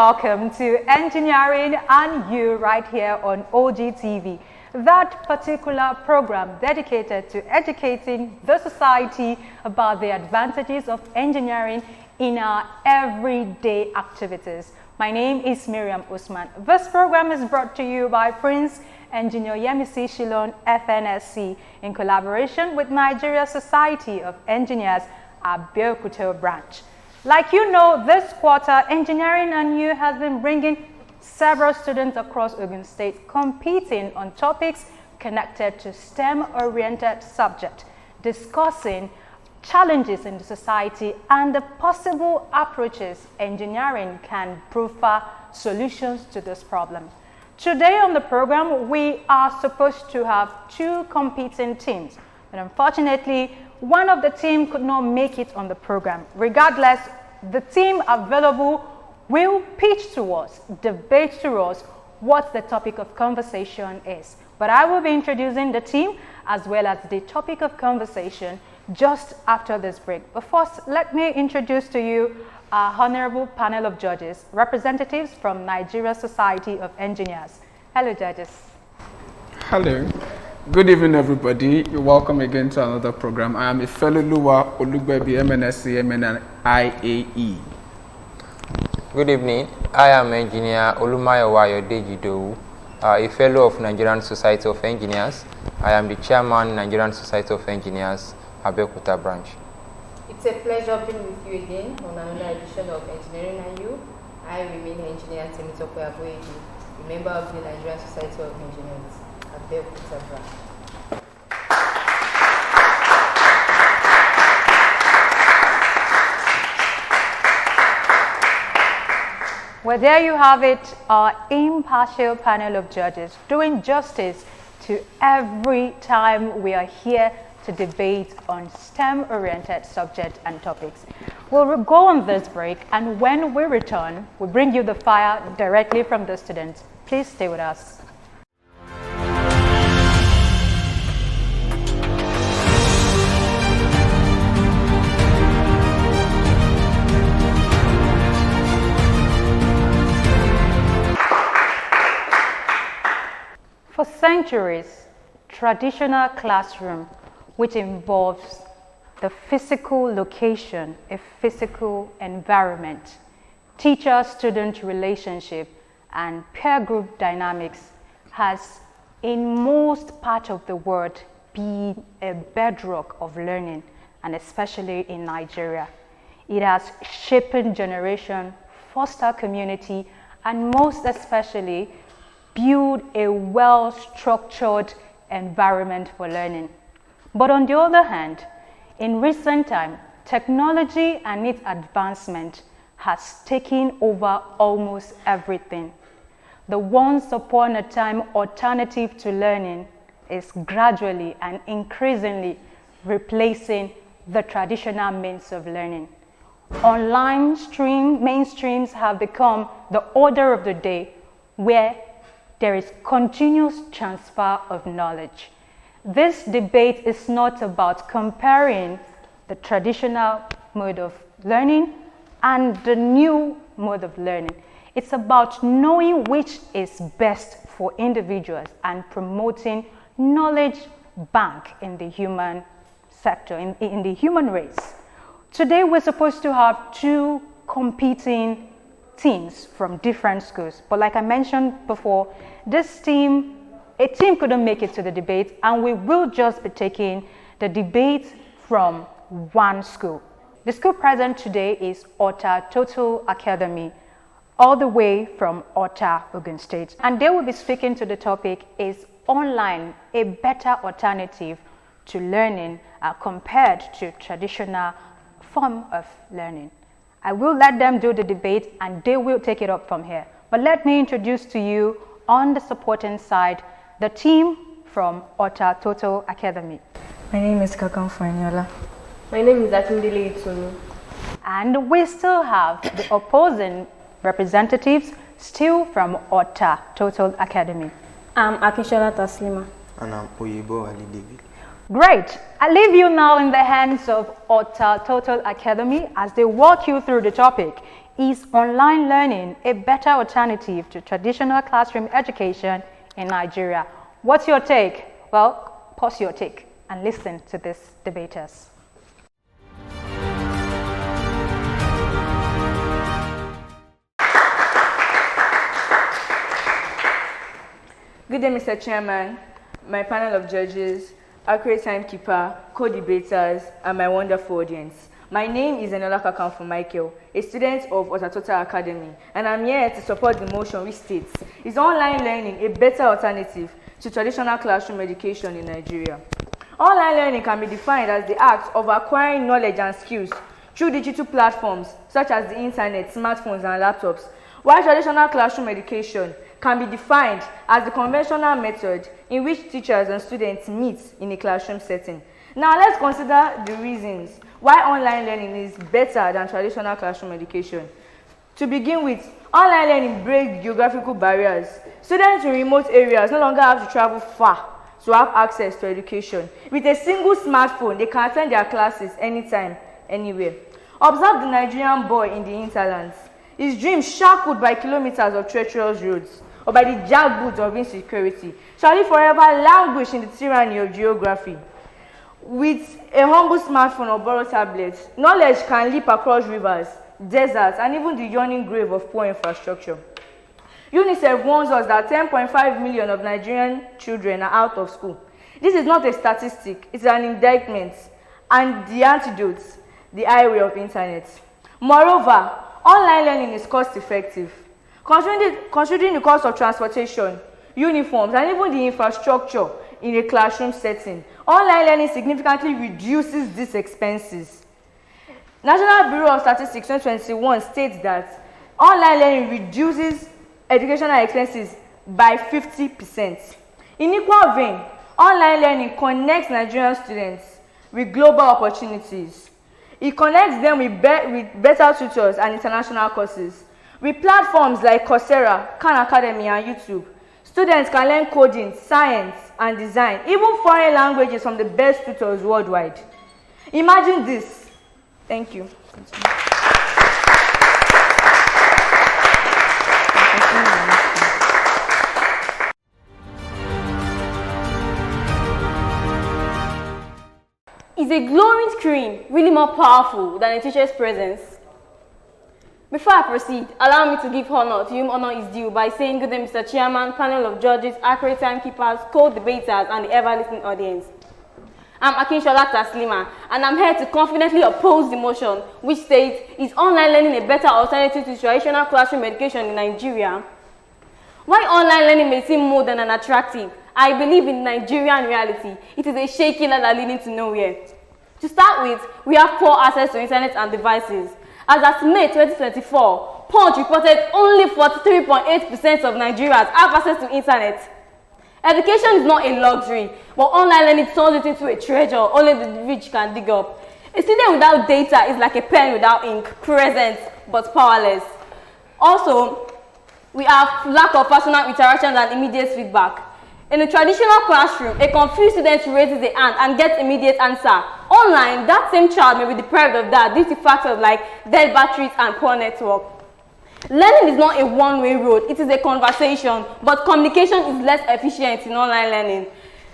welcome to Engineering and You right here on OGTV. That particular program dedicated to educating the society about the advantages of engineering in our everyday activities. My name is Miriam Usman. This program is brought to you by Prince Engineer Yemisi Shilon FNSC in collaboration with Nigeria Society of Engineers Abeokuta branch. Like you know, this quarter, Engineering and You has been bringing several students across Ogun State competing on topics connected to STEM-oriented subjects, discussing challenges in the society and the possible approaches engineering can provide solutions to this problem. Today on the program, we are supposed to have two competing teams, but unfortunately, one of the team could not make it on the program. Regardless, the team available will pitch to us, debate to us what the topic of conversation is. But I will be introducing the team as well as the topic of conversation just after this break. But first, let me introduce to you our honorable panel of judges, representatives from Nigeria Society of Engineers. Hello, judges. Hello. Good evening, everybody. You're welcome again to another program. I am Ifeloluwa Olugbebi, MNSC, MNIAE. Good evening. I am Engineer Olumayowa Ayodeji, a fellow of Nigerian Society of Engineers. I am the chairman, Nigerian Society of Engineers, Abeokuta branch. It's a pleasure being with you again on another edition of Engineering and You. I remain Engineer Temitope Aboyeji, a member of the Nigerian Society of Engineers, Abeokuta branch. Well, there you have it, our impartial panel of judges doing justice to every time we are here to debate on STEM-oriented subjects and topics. We'll go on this break, and when we return, we'll bring you the fire directly from the students. Please stay with us. For centuries, traditional classroom, which involves the physical location, a physical environment, teacher-student relationship, and peer group dynamics, has in most part of the world been a bedrock of learning, and especially in Nigeria. It has shaped generation, fostered community, and most especially build a well-structured environment for learning. But on the other hand, in recent time, technology and its advancement has taken over almost everything. The once upon a time alternative to learning is gradually and increasingly replacing the traditional means of learning. Online mainstreams have become the order of the day, where there is continuous transfer of knowledge. This debate is not about comparing the traditional mode of learning and the new mode of learning. It's about knowing which is best for individuals and promoting knowledge bank in the human sector, in the human race. Today we're supposed to have two competing teams from different schools. But like I mentioned before, a team couldn't make it to the debate, and we will just be taking the debate from one school. The school present today is Ota Total Academy, all the way from Ota, Ogun State. And they will be speaking to the topic, is online a better alternative to learning compared to traditional form of learning? I will let them do the debate and they will take it up from here. But let me introduce to you on the supporting side, the team from Ota Total Academy. My name is Kakan Fanyola. My name is Akindele Itunu. And we still have the opposing representatives still from Ota Total Academy. I'm Akishala Taslima. And I'm Oyibo Ali David. Great. I leave you now in the hands of Ota Total Academy as they walk you through the topic. Is online learning a better alternative to traditional classroom education in Nigeria? What's your take? Well, pause your take and listen to these debaters. Good day, Mr. Chairman, my panel of judges, accurate timekeeper, co-debaters, and my wonderful audience. My name is Enola Kakanfo Michael, a student of Otatota Academy, and I'm here to support the motion which states, is online learning a better alternative to traditional classroom education in Nigeria? Online learning can be defined as the act of acquiring knowledge and skills through digital platforms such as the internet, smartphones, and laptops, while traditional classroom education can be defined as the conventional method in which teachers and students meet in a classroom setting. Now let's consider the reasons why online learning is better than traditional classroom education. To begin with, online learning breaks geographical barriers. Students in remote areas no longer have to travel far to have access to education. With a single smartphone, they can attend their classes anytime, anywhere. Observe the Nigerian boy in the hinterlands. His dreams shackled by kilometers of treacherous roads or by the jackboots of insecurity shall he forever languish in the tyranny of geography. With a humble smartphone or borrowed tablet, knowledge can leap across rivers, deserts, and even the yawning grave of poor infrastructure. UNICEF warns us that 10.5 million of Nigerian children are out of school. This is not a statistic, it's an indictment, and the antidote, the highway of internet. Moreover, online learning is cost-effective. Considering the cost of transportation, uniforms, and even the infrastructure in a classroom setting, online learning significantly reduces these expenses. National Bureau of Statistics 2021 states that online learning reduces educational expenses by 50%. In equal vein, online learning connects Nigerian students with global opportunities. It connects them with better tutors and international courses. With platforms like Coursera, Khan Academy, and YouTube, students can learn coding, science, and design, even foreign languages from the best tutors worldwide. Imagine this. Thank you. Is a glowing screen really more powerful than a teacher's presence? Before I proceed, allow me to give honor to whom honor is due by saying good day, Mr. Chairman, panel of judges, accurate timekeepers, co-debaters, and the ever-listening audience. I'm Akinshola Taslima, and I'm here to confidently oppose the motion which states, is online learning a better alternative to traditional classroom education in Nigeria? While online learning may seem more than unattractive, I believe in Nigerian reality, it is a shaky ladder leading to nowhere. To start with, we have poor access to internet and devices. As at May 2024, Punch reported only 43.8% of Nigerians have access to internet. Education is not a luxury, but online learning turns it into a treasure only the rich can dig up. A student without data is like a pen without ink, present but powerless. Also, we have lack of personal interactions and immediate feedback. In a traditional classroom, a confused student raises a hand and gets immediate answer. Online, that same child may be deprived of that due to factors like dead batteries and poor network. Learning is not a one-way road, it is a conversation, but communication is less efficient in online learning.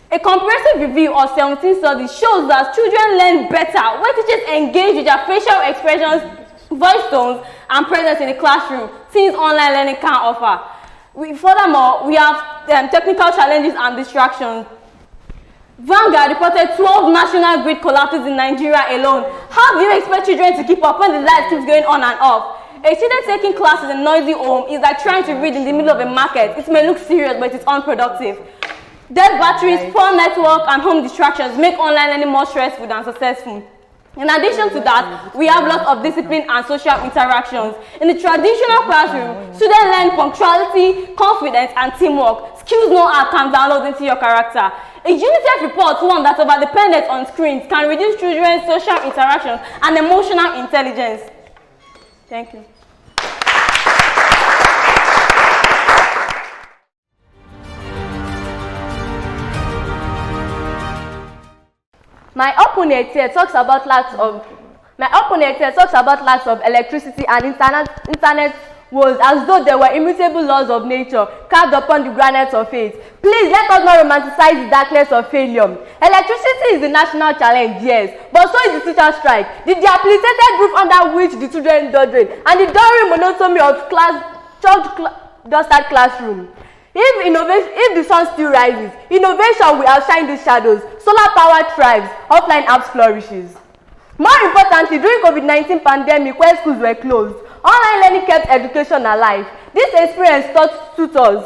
A comprehensive review of 17 studies shows that children learn better when teachers engage with their facial expressions, voice tones, and presence in the classroom, things online learning can't offer. Furthermore, we have technical challenges and distractions. Vanguard reported 12 national grid collapses in Nigeria alone. How do you expect children to keep up when the light keeps going on and off? A student taking classes in a noisy home is like trying to read in the middle of a market. It may look serious, but it's unproductive. Dead batteries, poor network, and home distractions make online learning more stressful than successful. In addition to that, we have lots of discipline and social interactions. In the traditional classroom, students learn punctuality, confidence, and teamwork. Skills no art can download into your character. A UNICEF report warned that over-dependence on screens can reduce children's social interactions and emotional intelligence. Thank you. My opponent here talks about lack of My opponent here talks about lacks of electricity and internet woes as though there were immutable laws of nature carved upon the granite of faith. Please let us not romanticize the darkness of failure. Electricity is a national challenge, yes, but so is the teacher strike, the debilitated roof under which the children dawdle, and the dull monotony of dusted classroom. If the sun still rises, innovation will outshine the shadows. Solar power thrives, offline apps flourishes. More importantly, during COVID-19 pandemic, where schools were closed, online learning kept education alive. This experience taught tutors,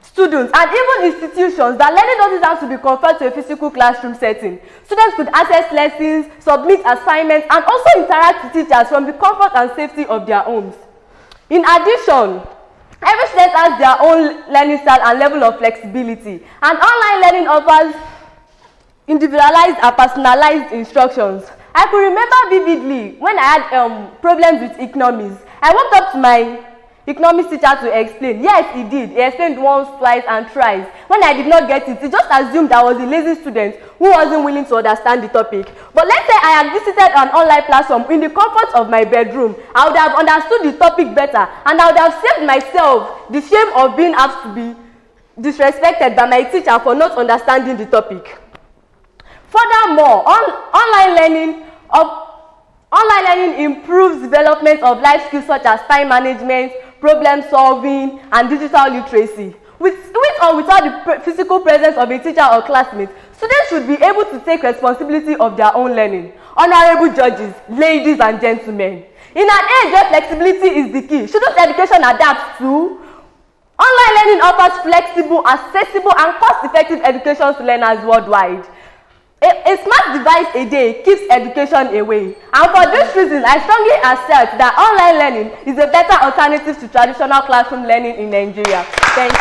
students, and even institutions that learning doesn't have to be confined to a physical classroom setting. Students could access lessons, submit assignments, and also interact with teachers from the comfort and safety of their homes. In addition, every student has their own learning style and level of flexibility, and online learning offers individualized and personalized instructions. I could remember vividly when I had problems with economics. I walked up to my economics teacher to explain. Yes, he did. He explained once, twice, and thrice. When I did not get it, he just assumed I was a lazy student who wasn't willing to understand the topic. But let's say I had visited an online platform in the comfort of my bedroom. I would have understood the topic better, and I would have saved myself the shame of being asked to be disrespected by my teacher for not understanding the topic. Furthermore, online learning improves development of life skills such as time management, problem solving, and digital literacy. With or without the physical presence of a teacher or classmate, students should be able to take responsibility of their own learning. Honorable judges, ladies and gentlemen, in an age where flexibility is the key, shouldn't education adapt to? Online learning offers flexible, accessible, and cost-effective education to learners worldwide. A smart device a day keeps education away. And for this reason, I strongly assert that online learning is a better alternative to traditional classroom learning in Nigeria. Thank you.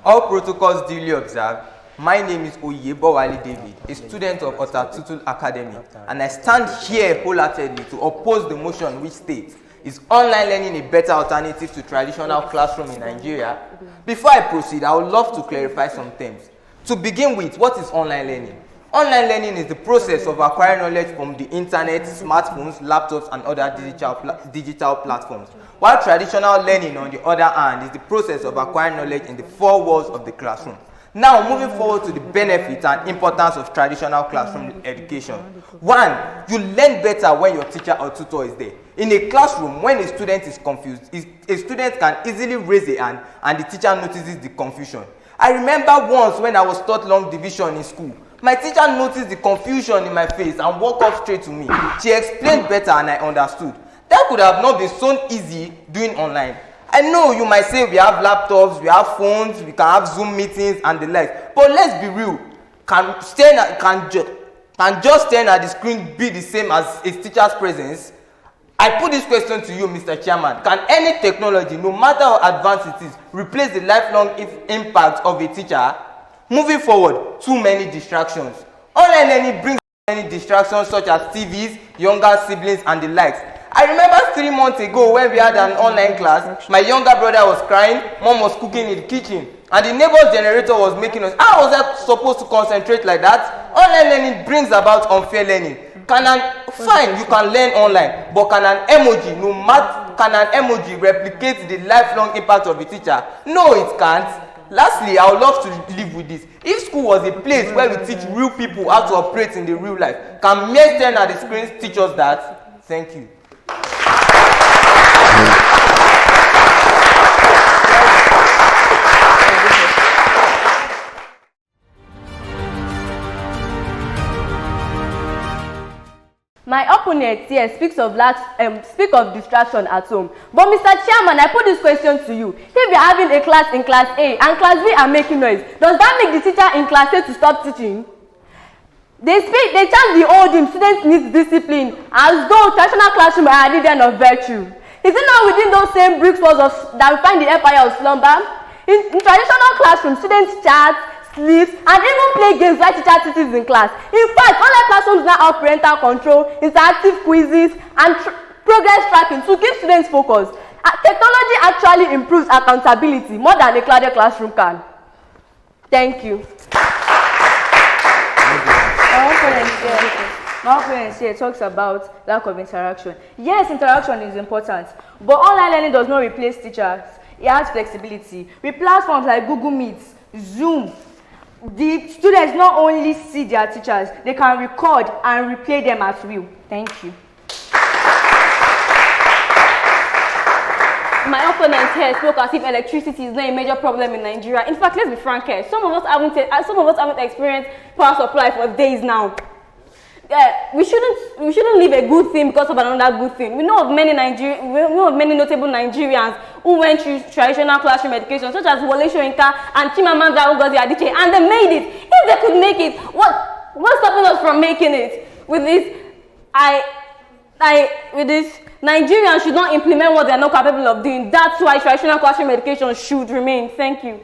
All protocols duly observed. My name is Oyebowale David, a student of Otatutul Academy, and I stand here wholeheartedly to oppose the motion which states, is online learning a better alternative to traditional classroom in Nigeria? Before I proceed, I would love to clarify some terms. To begin with, what is online learning? Online learning is the process of acquiring knowledge from the internet, smartphones, laptops, and other digital platforms. While traditional learning, on the other hand, is the process of acquiring knowledge in the four walls of the classroom. Now, moving forward to the benefits and importance of traditional classroom education. 1, you learn better when your teacher or tutor is there. In a classroom, when a student is confused, a student can easily raise a hand and the teacher notices the confusion. I remember once when I was taught long division in school, my teacher noticed the confusion in my face and walked up straight to me. She explained better and I understood. That could have not been so easy doing online. I know you might say we have laptops, we have phones, we can have Zoom meetings and the like, but let's be real. Can just staring at the screen be the same as a teacher's presence? I put this question to you, Mr. Chairman. Can any technology, no matter how advanced it is, replace the lifelong impact of a teacher? Moving forward, too many distractions. Online learning brings many distractions such as TVs, younger siblings, and the likes. I remember 3 months ago when we had an online class, my younger brother was crying, mom was cooking in the kitchen, and the neighbor's generator was making us. How was I supposed to concentrate like that? Online learning brings about unfair learning. Fine, you can learn online, but can an emoji replicate the lifelong impact of a teacher? No, it can't. Lastly, I would love to live with this. If school was a place where we teach real people how to operate in the real life, can mere staring at the screens teach us that? Thank you. My opponent here speaks of distraction at home. But Mr. Chairman, I put this question to you. If you're having a class in class A and class B are making noise, does that make the teacher in class A to stop teaching? They chant the old hymn, students need discipline, as though traditional classroom are a leader of virtue. Is it not within those same bricks walls that we find the empire of slumber? In traditional classrooms, students chat, sleep, and even play games while teacher teaches in class. In fact, online classrooms now have parental control, interactive quizzes, and progress tracking to keep students focused. Technology actually improves accountability more than a clouded classroom can. Thank you. My opponent here talks about lack of interaction. Yes, interaction is important, but online learning does not replace teachers. It has flexibility. With platforms like Google Meet, Zoom, the students not only see their teachers, they can record and replay them at will. Thank you. My opponent here spoke as if electricity is not a major problem in Nigeria. In fact, let's be frank here. Some of us haven't experienced power supply for days now. We shouldn't leave a good thing because of another good thing. We know of many notable Nigerians who went through traditional classroom education, such as Wole Soyinka and Chimamanda Ngozi Adichie, and they made it. If they could make it, what's stopping us from making it? With this, Nigerians should not implement what they are not capable of doing. That's why traditional classroom education should remain. Thank you.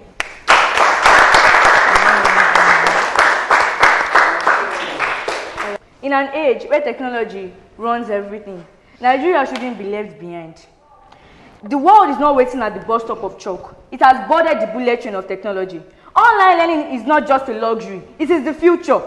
In an age where technology runs everything, Nigeria shouldn't be left behind. The world is not waiting at the bus stop of chalk. It has boarded the bullet train of technology. Online learning is not just a luxury, it is the future.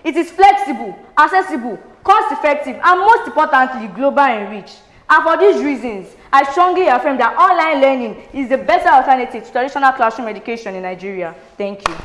It is flexible, accessible, cost-effective, and most importantly, global in reach. And for these reasons, I strongly affirm that online learning is the better alternative to traditional classroom education in Nigeria. Thank you.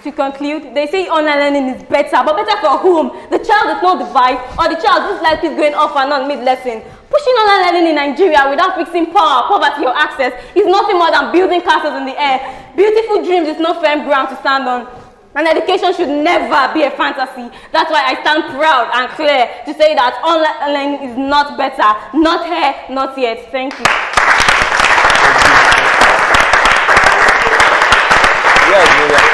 To conclude, they say online learning is better, but better for whom? The child with no device, or the child whose life is going off and on mid-lesson? Pushing online learning in Nigeria without fixing power, poverty, or access is nothing more than building castles in the air. Beautiful dreams is no firm ground to stand on. And education should never be a fantasy. That's why I stand proud and clear to say that online learning is not better. Not here, not yet. Thank you. Yes,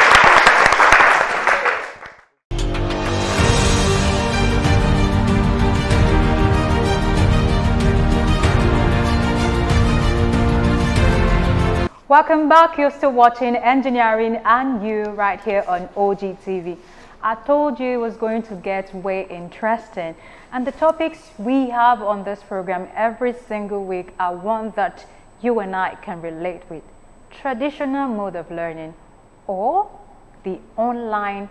Welcome back. You're still watching Engineering and You right here on OGTV. I told you it was going to get way interesting, and the topics we have on this program every single week are ones that you and I can relate with. Traditional mode of learning or the online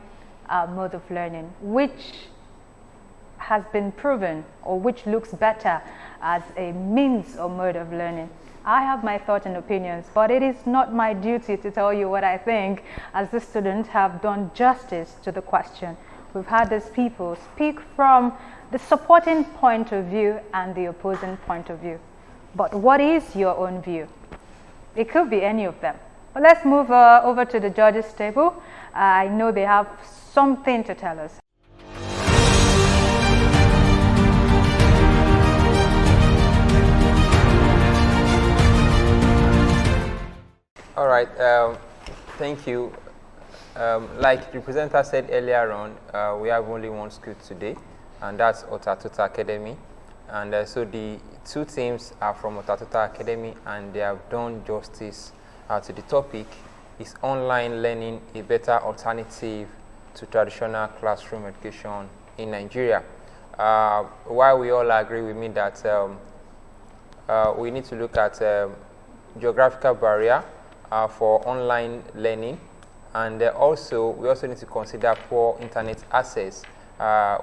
mode of learning, which has been proven or which looks better as a means or mode of learning. I have my thoughts and opinions, but it is not my duty to tell you what I think, as the students have done justice to the question. We've had these people speak from the supporting point of view and the opposing point of view. But what is your own view? It could be any of them. But let's move over to the judges' table. I know they have something to tell us. All right, thank you. Like the presenter said earlier on, we have only one school today, and that's Otatuta Academy. And so the two teams are from Otatuta Academy, and they have done justice to the topic. Is online learning a better alternative to traditional classroom education in Nigeria? While we all agree with me that we need to look at geographical barrier for online learning, and also we also need to consider poor internet access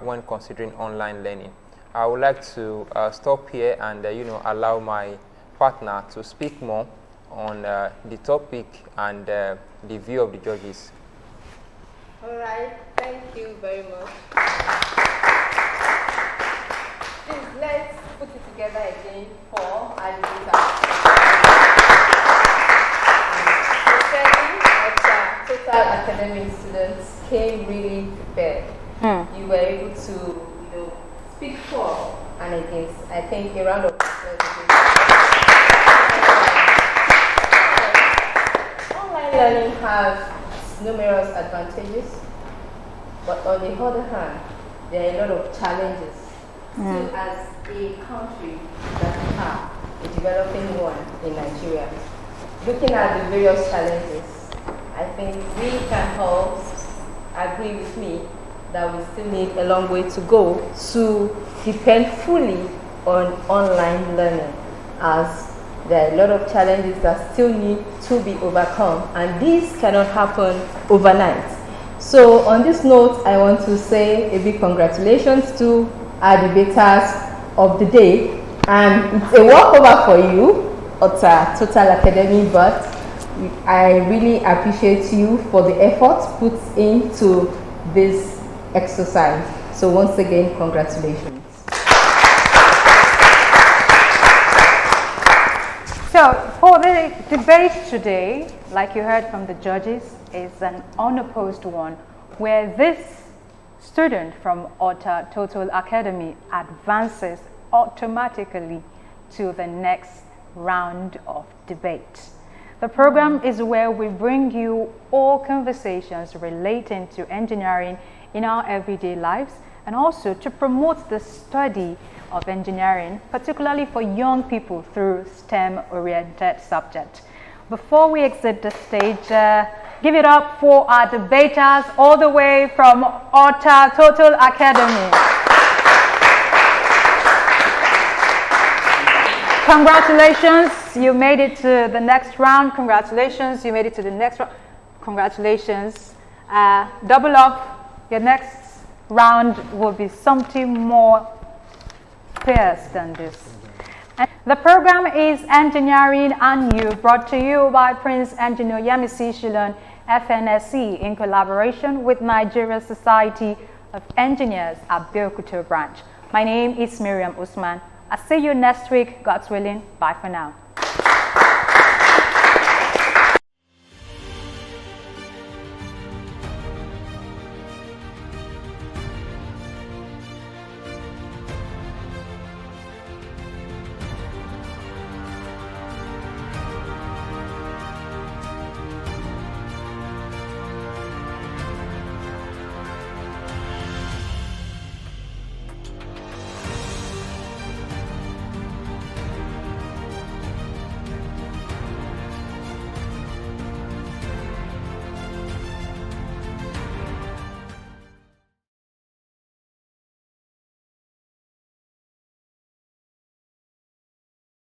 when considering online learning. I would like to stop here and allow my partner to speak more on the topic and the view of the judges. All right, thank you very much. Please let's put it together again for our debater. Total academic students came really prepared. You were able to, speak for and against. I think a round of applause. Online learning has numerous advantages, but on the other hand, there are a lot of challenges. So as a country that we have, a developing one in Nigeria, looking at the various challenges, I think we can all agree with me that we still need a long way to go to depend fully on online learning, as there are a lot of challenges that still need to be overcome, and these cannot happen overnight. So on this note, I want to say a big congratulations to our debaters of the day, and it's a walkover for you, Ota Total Academy, but I really appreciate you for the effort put into this exercise. So once again, congratulations. So for the debate today, like you heard from the judges, is an unopposed one where this student from Ota Total Academy advances automatically to the next round of debate. The program is where we bring you all conversations relating to engineering in our everyday lives, and also to promote the study of engineering, particularly for young people through STEM-oriented subjects. Before we exit the stage, give it up for our debaters all the way from Ota Total Academy. Congratulations, you made it to the next round. Congratulations, you made it to the next round. Congratulations. Double up, your next round will be something more fierce than this. And the program is Engineering and You, brought to you by Prince Engineer Yemisi Shilon, FNSC, in collaboration with Nigeria Society of Engineers at Abeokuta branch. My name is Miriam Usman. I'll see you next week, God's willing. Bye for now.